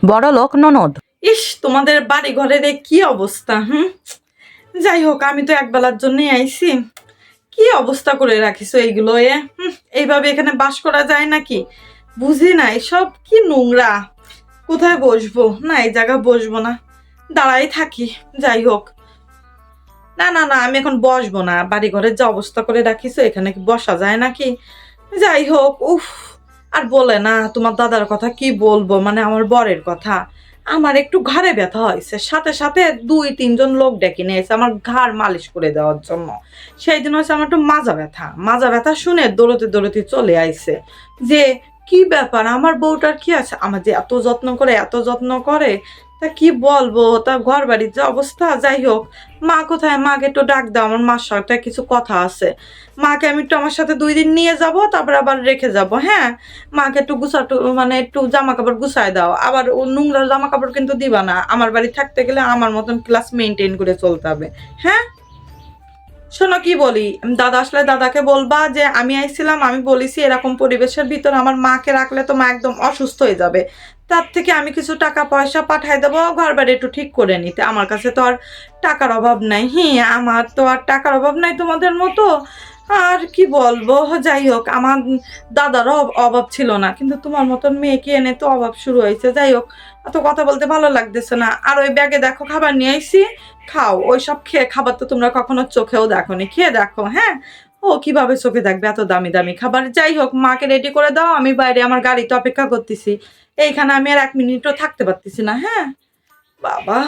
বড়লোক ননদ। ইস, তোমাদের বাড়ি ঘরের কি অবস্থা! যাই হোক, আমি তো একবেলার জন্যই আইছি। কি অবস্থা করে রাখিস এইগুলো! এইভাবে এখানে বাস করা যায় নাকি? বুঝি না, সব কি নোংরা। কোথায় বসবো? না, এই জায়গায় বসবো না, দাঁড়াই থাকি। যাই হোক, না না না, আমি এখন বসবো না। বাড়ি ঘরের যে অবস্থা করে রাখিস, এখানে কি বসা যায় নাকি? যাই হোক, উফ। আর বলে না, তোমার দাদার কথা কি বলবো, মানে আমার বরের কথা। আমার একটু ঘাড়ে ব্যথা হয়েছে, সাথে সাথে 2-3 জন লোক ডেকে নিয়েছে আমার ঘাড় মালিশ করে দেওয়ার জন্য। সেই দিন হচ্ছে আমার একটু মাজা ব্যথা শুনে দৌড়তে দৌড়তে চলে আইছে যে কি ব্যাপার, আমার বউটার কি আছে, আমার যে এত যত্ন করে, তা কি বলবো, তা ঘর বাড়ির যে অবস্থা। যাই হোক, মা কোথায়? মাকে একটু ডাক দাও, আমার মার সাথে কিছু কথা আছে। মাকে আমি একটু আমার সাথে 2 দিন নিয়ে যাব, তারপর আবার রেখে যাব। হ্যাঁ, মাকে একটু মানে একটু জামা কাপড় গুছায় দাও। আবার ও নোংরা জামা কাপড় কিন্তু দিবা না। আমার বাড়ি থাকতে গেলে আমার মতন ক্লাস মেনটেন করে চলতে হবে। হ্যাঁ, শোনো কি বলি, দাদা আসলে দাদাকে বলবা যে আমি আইছিলাম, আমি বলেছি এরকম পরিবেশের ভিতর আমার মাকে রাখলে তো মা একদম অসুস্থ হয়ে যাবে। তার থেকে আমি কিছু টাকা পয়সা পাঠাই দেবো ঘর বাড়ি একটু ঠিক করে নিতে। আমার কাছে তো আর টাকার অভাব নাই। আমার তো আর টাকার অভাব নাই তোমাদের মতো। আর কি বলবো, যাই হোক, আমার দাদারও অভাব ছিল না, কিন্তু তোমার মতন মেয়েকে এনে তো অভাব শুরু হয়েছে। যাই হোক, এত কথা বলতে ভালো লাগতেছে না। আর ওই ব্যাগে দেখো খাবার নিয়ে আইছি, খাও। ওই সব খাবার তো তোমরা কখনো চোখেও দেখোনি, খেয়ে দেখো। হ্যাঁ, ও কিভাবে চোখে দেখবে এত দামি দামি খাবার। যাই হোক, মাকে রেডি করে দাও, আমি বাইরে আমার গাড়িতে অপেক্ষা করতেছি। এইখানে আমি আর 1 মিনিটও থাকতে পারতেছি না। হ্যাঁ বাবা।